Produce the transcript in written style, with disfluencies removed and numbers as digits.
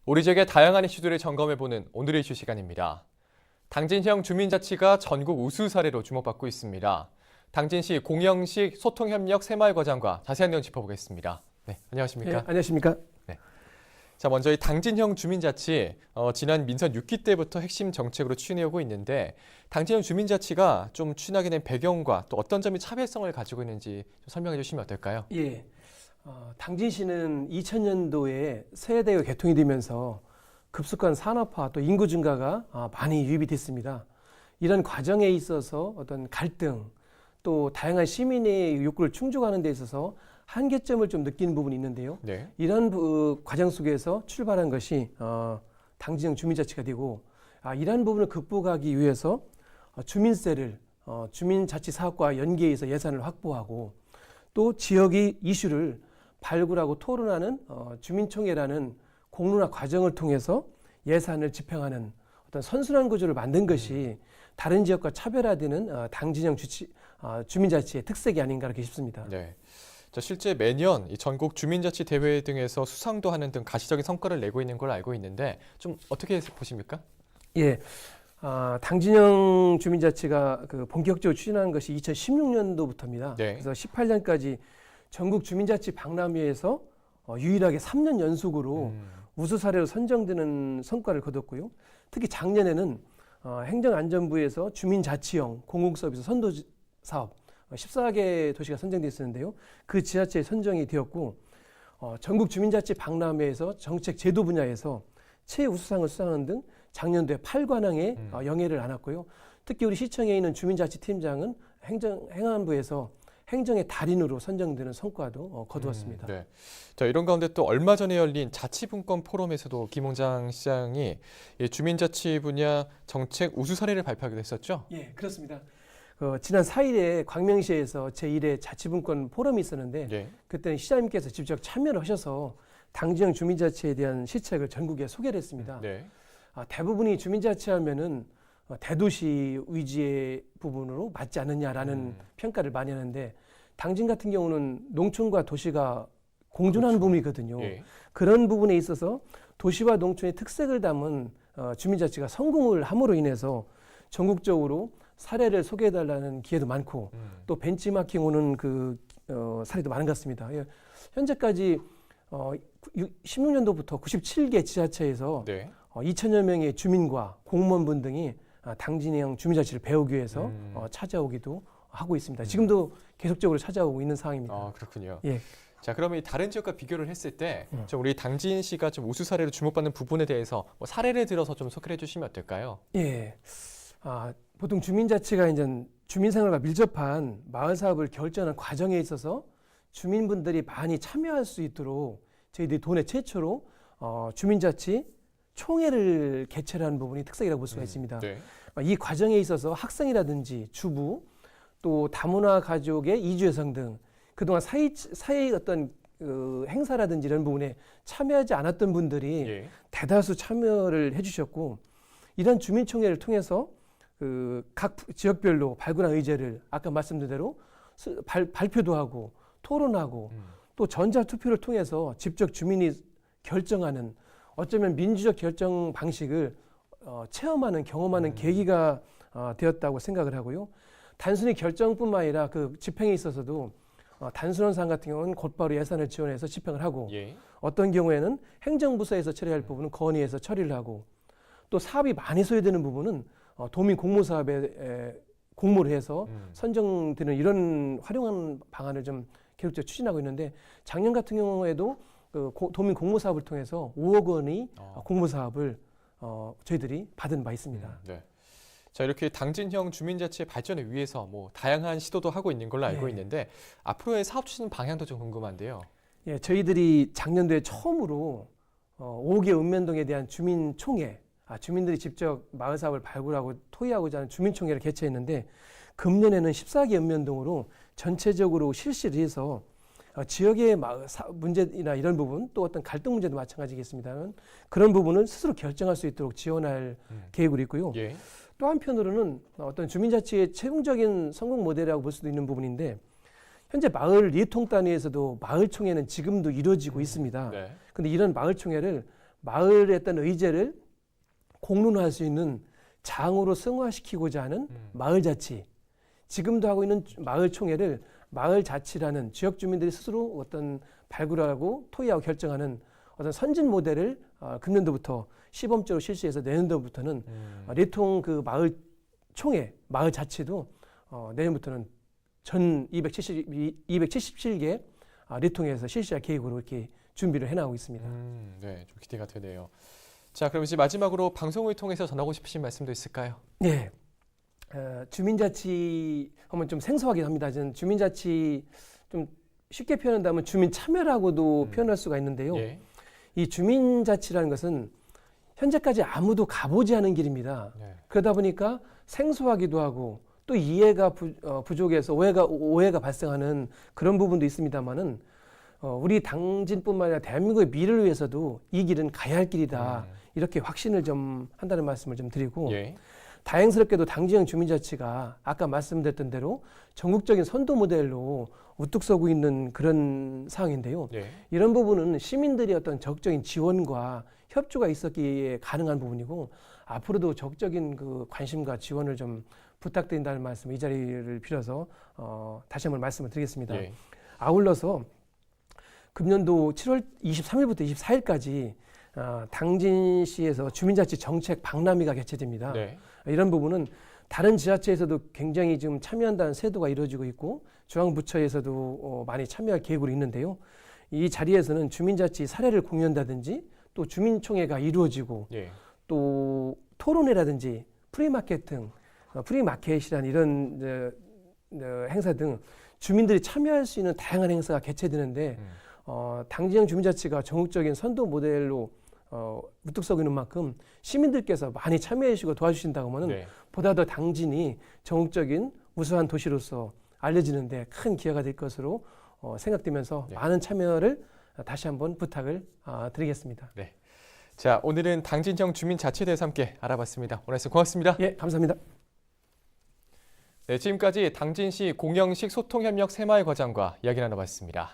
우리 지역의 다양한 이슈들을 점검해보는 오늘의 이슈 시간입니다. 당진형 주민자치가 전국 우수 사례로 주목받고 있습니다. 당진시 공영식 소통협력 새마을과장과 자세한 내용 짚어보겠습니다. 네, 안녕하십니까? 네, 안녕하십니까? 네. 자, 먼저 이 당진형 주민자치, 지난 민선 6기 때부터 핵심 정책으로 추진해오고 있는데 당진형 주민자치가 좀 추진하게 된 배경과 또 어떤 점이 차별성을 가지고 있는지 좀 설명해 주시면 어떨까요? 예. 당진시는 2000년도에 세대가 개통이 되면서 급속한 산업화 또 인구 증가가 많이 유입이 됐습니다. 이런 과정에 있어서 어떤 갈등 또 다양한 시민의 욕구를 충족하는 데 있어서 한계점을 좀 느끼는 부분이 있는데요. 네. 이런 과정 속에서 출발한 것이 당진형 주민자치가 되고 이러한 부분을 극복하기 위해서 주민세를 주민자치사업과 연계해서 예산을 확보하고 또 지역의 이슈를 발굴하고 토론하는 주민총회라는 공론화 과정을 통해서 예산을 집행하는 어떤 선순환 구조를 만든 것이 다른 지역과 차별화되는 당진형 주민자치의 특색이 아닌가 이렇게 싶습니다. 네. 자, 실제 매년 이 전국 주민자치 대회 등에서 수상도 하는 등 가시적인 성과를 내고 있는 걸 알고 있는데 좀 어떻게 보십니까? 예. 당진형 주민자치가 본격적으로 추진한 것이 2016년도부터입니다. 네. 그래서 18년까지 전국 주민자치 박람회에서 유일하게 3년 연속으로 우수 사례로 선정되는 성과를 거뒀고요. 특히 작년에는 행정안전부에서 주민자치형 공공서비스 선도 사업 14개 도시가 선정되어 있었는데요. 그 지자체에 선정이 되었고 전국 주민자치 박람회에서 정책 제도 분야에서 최우수상을 수상하는 등 작년도에 8관왕에 영예를 안았고요. 특히 우리 시청에 있는 주민자치팀장은 행안부에서 행정의 달인으로 선정되는 성과도 거두었습니다. 네. 자, 이런 가운데 또 얼마 전에 열린 자치분권 포럼에서도 김홍장 시장이 주민자치 분야 정책 우수 사례를 발표하기도 했었죠? 예, 그렇습니다. 지난 4일에 광명시에서 제1회 자치분권 포럼이 있었는데 네. 그때는 시장님께서 직접 참여를 하셔서 당진형 주민자치에 대한 시책을 전국에 소개를 했습니다. 네. 대부분이 주민자치하면은 대도시 위주의 부분으로 맞지 않느냐라는 평가를 많이 하는데 당진 같은 경우는 농촌과 도시가 공존하는 그렇죠. 부분이거든요. 예. 그런 부분에 있어서 도시와 농촌의 특색을 담은 주민자치가 성공을 함으로 인해서 전국적으로 사례를 소개해달라는 기회도 많고 또 벤치마킹 오는 사례도 많은 것 같습니다. 예. 현재까지 16년도부터 97개 지자체에서 네. 2천여 명의 주민과 공무원분 등이 당진형 주민자치를 배우기 위해서 찾아오기도 하고 있습니다. 지금도 계속적으로 찾아오고 있는 상황입니다. 그렇군요. 예. 자, 그러면 이 다른 지역과 비교를 했을 때 좀 우리 당진시가 좀 우수 사례로 주목받는 부분에 대해서 뭐 사례를 들어서 좀 소개해 주시면 어떨까요? 예. 보통 주민자치가 이제 주민생활과 밀접한 마을 사업을 결정하는 과정에 있어서 주민분들이 많이 참여할 수 있도록 저희들이 도내 최초로 주민자치 총회를 개최하는 부분이 특색이라고 볼 수가 있습니다. 네. 이 과정에 있어서 학생이라든지 주부 또 다문화 가족의 이주 여성 등 그동안 사회의 어떤 행사라든지 이런 부분에 참여하지 않았던 분들이 예. 대다수 참여를 해주셨고 이런 주민총회를 통해서 각 지역별로 발굴한 의제를 아까 말씀드린 대로 발표도 하고 토론하고 또 전자투표를 통해서 직접 주민이 결정하는 어쩌면 민주적 결정 방식을 체험하는 경험하는 계기가 되었다고 생각을 하고요. 단순히 결정뿐만 아니라 그 집행에 있어서도 단순한 사안 같은 경우는 곧바로 예산을 지원해서 집행을 하고 예. 어떤 경우에는 행정부서에서 처리할 부분은 건의해서 처리를 하고 또 사업이 많이 소요되는 부분은 도민 공모사업에 공모를 해서 선정되는 이런 활용한 방안을 좀 계속적으로 추진하고 있는데 작년 같은 경우에도 도민 공모사업을 통해서 5억 원의 공모사업을 저희들이 받은 바 있습니다. 네. 자, 이렇게 당진형 주민자치의 발전을 위해서 뭐 다양한 시도도 하고 있는 걸로 알고 있는데 앞으로의 사업 추진 방향도 좀 궁금한데요. 예, 저희들이 작년도에 처음으로 5개 읍면동에 대한 주민총회, 주민들이 직접 마을 사업을 발굴하고 토의하고자 하는 주민총회를 개최했는데 금년에는 14개 읍면동으로 전체적으로 실시를 해서 지역의 문제나 이런 부분 또 어떤 갈등 문제도 마찬가지겠습니다만 그런 부분을 스스로 결정할 수 있도록 지원할 계획으로 있고요. 예. 또 한편으로는 어떤 주민자치의 최종적인 성공 모델이라고 볼 수도 있는 부분인데 현재 마을 이해통 단위에서도 마을총회는 지금도 이루어지고 있습니다. 네. 그런데 이런 마을총회를 마을의 어떤 의제를 공론화할 수 있는 장으로 승화시키고자 하는 마을자치, 지금도 하고 있는 마을총회를 마을자치라는 지역 주민들이 스스로 어떤 발굴하고 토의하고 결정하는 어떤 선진 모델을 금년도부터 시범적으로 실시해서 내년도부터는 내통 그 마을총회, 마을자치도 내년부터는 전 277개 내통에서 실시할 계획으로 이렇게 준비를 해나가고 있습니다. 네, 좀 기대가 되네요. 자, 그럼 이제 마지막으로 방송을 통해서 전하고 싶으신 말씀도 있을까요? 네. 주민자치 하면 좀 생소하긴 합니다. 저는 주민자치 좀 쉽게 표현한다면 주민 참여라고도 표현할 수가 있는데요. 예. 이 주민자치라는 것은 현재까지 아무도 가보지 않은 길입니다. 네. 그러다 보니까 생소하기도 하고 또 이해가 부족해서 오해가 발생하는 그런 부분도 있습니다만은 우리 당진뿐만 아니라 대한민국의 미래를 위해서도 이 길은 가야 할 길이다. 이렇게 확신을 좀 한다는 말씀을 좀 드리고 예. 다행스럽게도 당진형 주민자치가 아까 말씀드렸던 대로 전국적인 선도 모델로 우뚝 서고 있는 그런 상황인데요. 예. 이런 부분은 시민들의 어떤 적극적인 지원과 협조가 있었기에 가능한 부분이고 앞으로도 적극적인 그 관심과 지원을 좀 부탁드린다는 말씀 이 자리를 빌어서 다시 한번 말씀을 드리겠습니다. 예. 아울러서 금년도 7월 23일부터 24일까지 당진시에서 주민자치 정책 박람회가 개최됩니다. 네. 이런 부분은 다른 지자체에서도 굉장히 지금 참여한다는 세도가 이루어지고 있고 중앙부처에서도 많이 참여할 계획으로 있는데요. 이 자리에서는 주민자치 사례를 공유한다든지 또 주민총회가 이루어지고 예. 또 토론회라든지 프리마켓 등 프리마켓이라는 이런 행사 등 주민들이 참여할 수 있는 다양한 행사가 개최되는데 당진형 주민자치가 전국적인 선도 모델로 우뚝 서고 있는 만큼 시민들께서 많이 참여해 주시고 도와주신다고 하면 네. 보다 더 당진이 전국적인 우수한 도시로서 알려지는데 큰 기회가 될 것으로 생각되면서 네. 많은 참여를 다시 한번 부탁을 드리겠습니다. 네. 자, 오늘은 당진형 주민자치대에서 함께 알아봤습니다. 오늘 말씀 고맙습니다. 예, 감사합니다. 네, 지금까지 당진시 공영식 소통협력 새마을 과장과 이야기 나눠봤습니다.